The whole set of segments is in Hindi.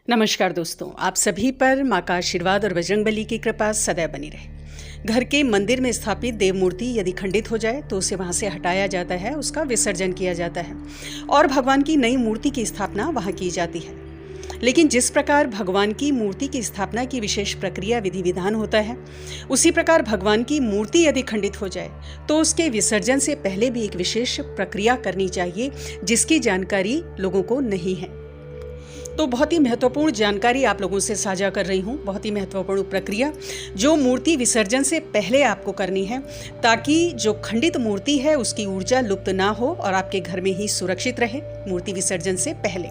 नमस्कार दोस्तों, आप सभी पर माँ का आशीर्वाद और बजरंगबली की कृपा सदैव बनी रहे। घर के मंदिर में स्थापित देव मूर्ति यदि खंडित हो जाए तो उसे वहाँ से हटाया जाता है, उसका विसर्जन किया जाता है और भगवान की नई मूर्ति की स्थापना वहाँ की जाती है। लेकिन जिस प्रकार भगवान की मूर्ति की स्थापना की विशेष प्रक्रिया विधि विधान होता है, उसी प्रकार भगवान की मूर्ति यदि खंडित हो जाए तो उसके विसर्जन से पहले भी एक विशेष प्रक्रिया करनी चाहिए, जिसकी जानकारी लोगों को नहीं है। तो बहुत ही महत्वपूर्ण जानकारी आप लोगों से साझा कर रही हूँ, बहुत ही महत्वपूर्ण प्रक्रिया जो मूर्ति विसर्जन से पहले आपको करनी है, ताकि जो खंडित मूर्ति है उसकी ऊर्जा लुप्त ना हो और आपके घर में ही सुरक्षित रहे मूर्ति विसर्जन से पहले।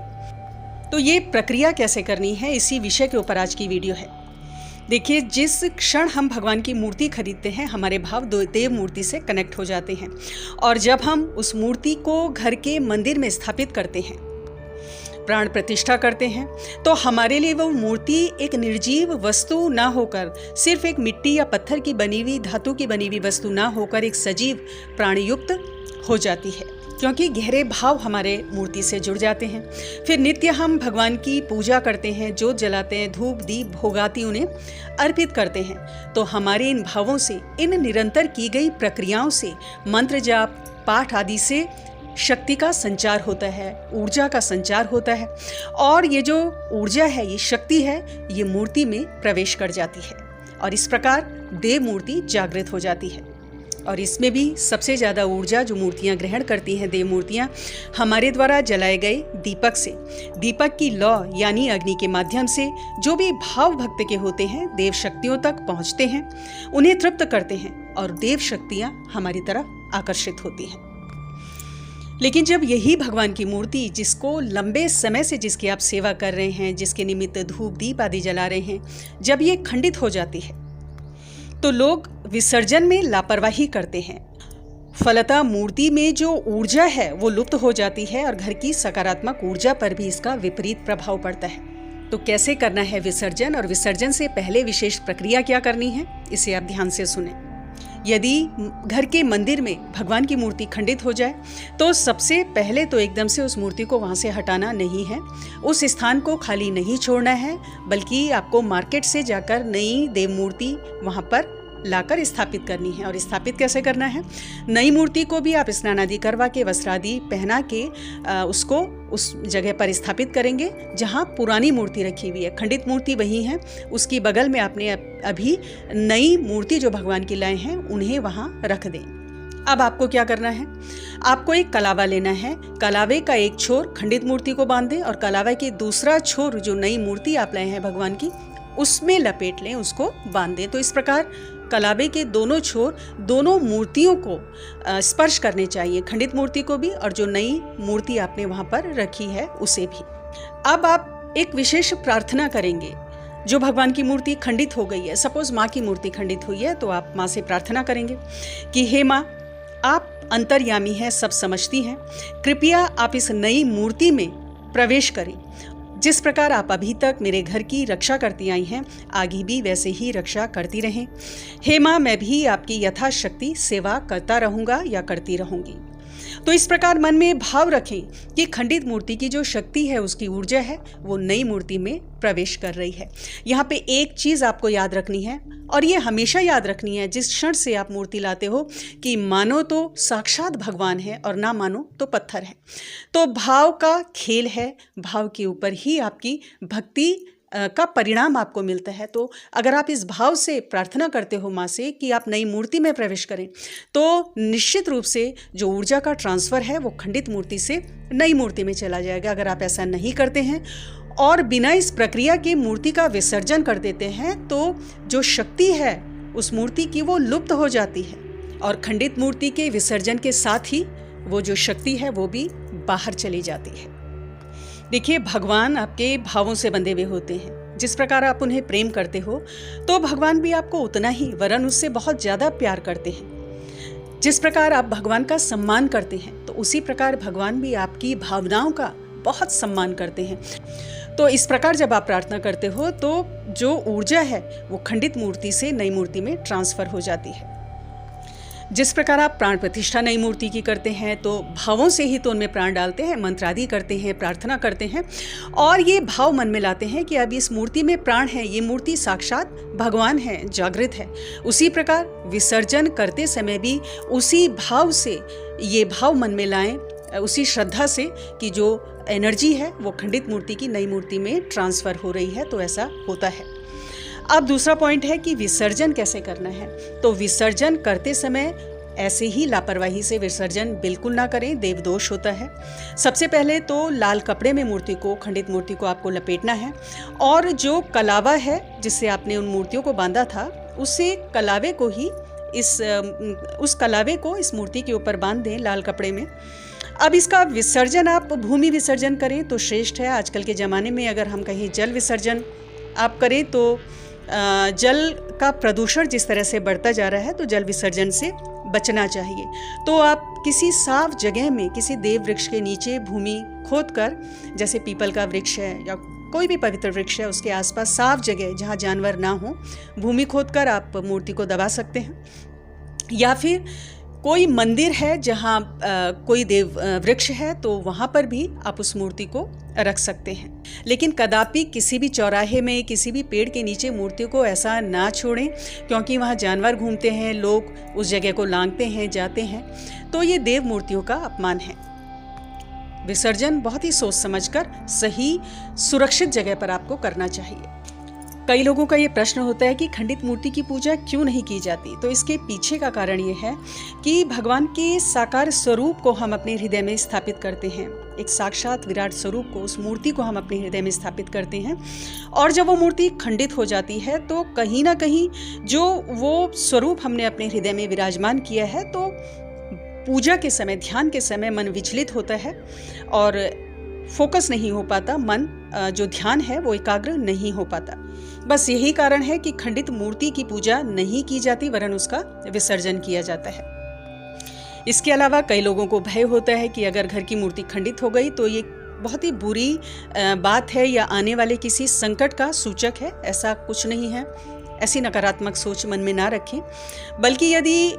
तो ये प्रक्रिया कैसे करनी है, इसी विषय के ऊपर आज की वीडियो है। देखिए, जिस क्षण हम भगवान की मूर्ति खरीदते हैं, हमारे भाव देव मूर्ति से कनेक्ट हो जाते हैं और जब हम उस मूर्ति को घर के मंदिर में स्थापित करते हैं, प्राण प्रतिष्ठा करते हैं, तो हमारे लिए वो मूर्ति एक निर्जीव वस्तु ना होकर, सिर्फ एक मिट्टी या पत्थर की बनी हुई, धातु की बनी हुई वस्तु ना होकर एक सजीव प्राणयुक्त हो जाती है, क्योंकि गहरे भाव हमारे मूर्ति से जुड़ जाते हैं। फिर नित्य हम भगवान की पूजा करते हैं, जोत जलाते हैं, धूप दीप भोगाती उन्हें अर्पित करते हैं। तो हमारे इन भावों से, इन निरंतर की गई प्रक्रियाओं से, मंत्र जाप पाठ आदि से शक्ति का संचार होता है, ऊर्जा का संचार होता है और ये जो ऊर्जा है, ये शक्ति है, ये मूर्ति में प्रवेश कर जाती है और इस प्रकार देव मूर्ति जागृत हो जाती है। और इसमें भी सबसे ज़्यादा ऊर्जा जो मूर्तियाँ ग्रहण करती हैं, देव मूर्तियाँ, हमारे द्वारा जलाए गए दीपक से, दीपक की लौ यानी अग्नि के माध्यम से जो भी भाव भक्त के होते हैं, देव शक्तियों तक पहुँचते हैं, उन्हें तृप्त करते हैं और देव शक्तियाँ हमारी तरफ आकर्षित होती हैं। लेकिन जब यही भगवान की मूर्ति, जिसको लंबे समय से जिसकी आप सेवा कर रहे हैं, जिसके निमित्त धूप दीप आदि जला रहे हैं, जब ये खंडित हो जाती है तो लोग विसर्जन में लापरवाही करते हैं। फलतः मूर्ति में जो ऊर्जा है वो लुप्त हो जाती है और घर की सकारात्मक ऊर्जा पर भी इसका विपरीत प्रभाव पड़ता है। तो कैसे करना है विसर्जन और विसर्जन से पहले विशेष प्रक्रिया क्या करनी है, इसे आप ध्यान से सुने। यदि घर के मंदिर में भगवान की मूर्ति खंडित हो जाए तो सबसे पहले तो एकदम से उस मूर्ति को वहाँ से हटाना नहीं है, उस स्थान को खाली नहीं छोड़ना है, बल्कि आपको मार्केट से जाकर नई देव मूर्ति वहाँ पर लाकर स्थापित करनी है। और स्थापित कैसे करना है, नई मूर्ति को भी आप स्नान आदि करवा के, वस्त्र आदि पहना के उसको उस जगह पर स्थापित करेंगे जहाँ पुरानी मूर्ति रखी हुई है। खंडित मूर्ति वही है, उसकी बगल में आपने अभी नई मूर्ति जो भगवान की लाए हैं उन्हें वहाँ रख दें। अब आपको क्या करना है, आपको एक कलावा लेना है, कलावे का एक छोर खंडित मूर्ति को बांध दें और कलावे के दूसरा छोर जो नई मूर्ति आप लाए हैं भगवान की, उसमें लपेट लें, उसको बांध दें। तो इस प्रकार कलावे के दोनों छोर दोनों मूर्तियों को स्पर्श करने चाहिए, खंडित मूर्ति को भी और जो नई मूर्ति आपने वहाँ पर रखी है उसे भी। अब आप एक विशेष प्रार्थना करेंगे। जो भगवान की मूर्ति खंडित हो गई है, सपोज माँ की मूर्ति खंडित हुई है, तो आप माँ से प्रार्थना करेंगे कि हे माँ, आप अंतर्यामी हैं, सब समझती हैं, कृपया आप इस नई मूर्ति में प्रवेश करें। जिस प्रकार आप अभी तक मेरे घर की रक्षा करती आई हैं, आगे भी वैसे ही रक्षा करती रहें। हे माँ, मैं भी आपकी यथाशक्ति सेवा करता रहूँगा या करती रहूँगी। तो इस प्रकार मन में भाव रखें कि खंडित मूर्ति की जो शक्ति है, उसकी ऊर्जा है, वो नई मूर्ति में प्रवेश कर रही है। यहाँ पे एक चीज़ आपको याद रखनी है और ये हमेशा याद रखनी है जिस क्षण से आप मूर्ति लाते हो, कि मानो तो साक्षात भगवान है और ना मानो तो पत्थर है। तो भाव का खेल है, भाव के ऊपर ही आपकी भक्ति का परिणाम आपको मिलता है। तो अगर आप इस भाव से प्रार्थना करते हो माँ से कि आप नई मूर्ति में प्रवेश करें, तो निश्चित रूप से जो ऊर्जा का ट्रांसफ़र है वो खंडित मूर्ति से नई मूर्ति में चला जाएगा। अगर आप ऐसा नहीं करते हैं और बिना इस प्रक्रिया के मूर्ति का विसर्जन कर देते हैं, तो जो शक्ति है उस मूर्ति की वो लुप्त हो जाती है और खंडित मूर्ति के विसर्जन के साथ ही वो जो शक्ति है वो भी बाहर चली जाती है। देखिए, भगवान आपके भावों से बंधे हुए होते हैं। जिस प्रकार आप उन्हें प्रेम करते हो, तो भगवान भी आपको उतना ही, वरन उससे बहुत ज़्यादा प्यार करते हैं। जिस प्रकार आप भगवान का सम्मान करते हैं, तो उसी प्रकार भगवान भी आपकी भावनाओं का बहुत सम्मान करते हैं। तो इस प्रकार जब आप प्रार्थना करते हो, तो जो ऊर्जा है वो खंडित मूर्ति से नई मूर्ति में ट्रांसफ़र हो जाती है। जिस प्रकार आप प्राण प्रतिष्ठा नई मूर्ति की करते हैं तो भावों से ही तो उनमें प्राण डालते हैं, मंत्र आदि करते हैं, प्रार्थना करते हैं और ये भाव मन में लाते हैं कि अब इस मूर्ति में प्राण है, ये मूर्ति साक्षात भगवान है, जागृत है। उसी प्रकार विसर्जन करते समय भी उसी भाव से ये भाव मन में लाएं, उसी श्रद्धा से कि जो एनर्जी है वो खंडित मूर्ति की नई मूर्ति में ट्रांसफ़र हो रही है, तो ऐसा होता है। अब दूसरा पॉइंट है कि विसर्जन कैसे करना है। तो विसर्जन करते समय ऐसे ही लापरवाही से विसर्जन बिल्कुल ना करें, देवदोष होता है। सबसे पहले तो लाल कपड़े में मूर्ति को, खंडित मूर्ति को आपको लपेटना है और जो कलावा है जिससे आपने उन मूर्तियों को बांधा था, उसे कलावे को ही उस कलावे को इस मूर्ति के ऊपर बांध दें लाल कपड़े में। अब इसका विसर्जन आप भूमि विसर्जन करें तो श्रेष्ठ है। आजकल के ज़माने में अगर हम कहीं जल विसर्जन आप करें तो जल का प्रदूषण जिस तरह से बढ़ता जा रहा है, तो जल विसर्जन से बचना चाहिए। तो आप किसी साफ जगह में, किसी देव वृक्ष के नीचे भूमि खोदकर, जैसे पीपल का वृक्ष है या कोई भी पवित्र वृक्ष है, उसके आसपास साफ जगह जहाँ जानवर ना हो, भूमि खोदकर आप मूर्ति को दबा सकते हैं। या फिर कोई मंदिर है जहाँ कोई देव वृक्ष है, तो वहाँ पर भी आप उस मूर्ति को रख सकते हैं। लेकिन कदापि किसी भी चौराहे में, किसी भी पेड़ के नीचे मूर्ति को ऐसा ना छोड़ें, क्योंकि वहाँ जानवर घूमते हैं, लोग उस जगह को लांघते हैं, जाते हैं, तो ये देव मूर्तियों का अपमान है। विसर्जन बहुत ही सोच समझकर सही सुरक्षित जगह पर आपको करना चाहिए। कई लोगों का ये प्रश्न होता है कि खंडित मूर्ति की पूजा क्यों नहीं की जाती। तो इसके पीछे का कारण ये है कि भगवान के साकार स्वरूप को हम अपने हृदय में स्थापित करते हैं। एक साक्षात विराट स्वरूप को, उस मूर्ति को हम अपने हृदय में स्थापित करते हैं और जब वो मूर्ति खंडित हो जाती है तो कहीं ना कहीं जो वो स्वरूप हमने अपने हृदय में विराजमान किया है, तो पूजा के समय, ध्यान के समय मन विचलित होता है और फोकस नहीं हो पाता, मन जो ध्यान है वो एकाग्र नहीं हो पाता। बस यही कारण है कि खंडित मूर्ति की पूजा नहीं की जाती, वरन उसका विसर्जन किया जाता है। इसके अलावा कई लोगों को भय होता है कि अगर घर की मूर्ति खंडित हो गई तो ये बहुत ही बुरी बात है या आने वाले किसी संकट का सूचक है। ऐसा कुछ नहीं है। ऐसी नकारात्मक सोच मन में ना रखें, बल्कि यदि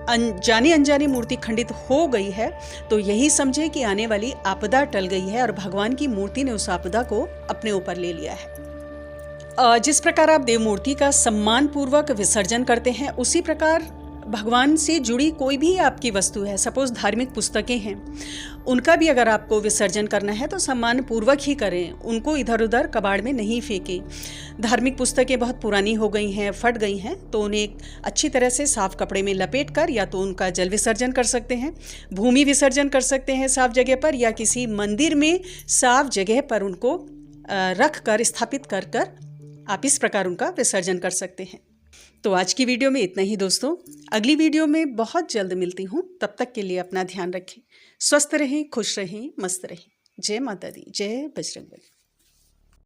जानी अनजानी मूर्ति खंडित हो गई है तो यही समझे कि आने वाली आपदा टल गई है और भगवान की मूर्ति ने उस आपदा को अपने ऊपर ले लिया है। जिस प्रकार आप देव मूर्ति का सम्मान पूर्वक विसर्जन करते हैं, उसी प्रकार भगवान से जुड़ी कोई भी आपकी वस्तु है, सपोज धार्मिक पुस्तकें हैं, उनका भी अगर आपको विसर्जन करना है तो सम्मान पूर्वक ही करें, उनको इधर उधर कबाड़ में नहीं फेंकें। धार्मिक पुस्तकें बहुत पुरानी हो गई हैं, फट गई हैं, तो उन्हें एक अच्छी तरह से साफ कपड़े में लपेट कर या तो उनका जल विसर्जन कर सकते हैं, भूमि विसर्जन कर सकते हैं साफ जगह पर, या किसी मंदिर में साफ जगह पर उनको रख कर, स्थापित कर कर आप इस प्रकार उनका विसर्जन कर सकते हैं। तो आज की वीडियो में इतना ही दोस्तों। अगली वीडियो में बहुत जल्द मिलती हूँ। तब तक के लिए अपना ध्यान रखें, स्वस्थ रहें, खुश रहें, मस्त रहें। जय माता दी, जय बजरंगबली।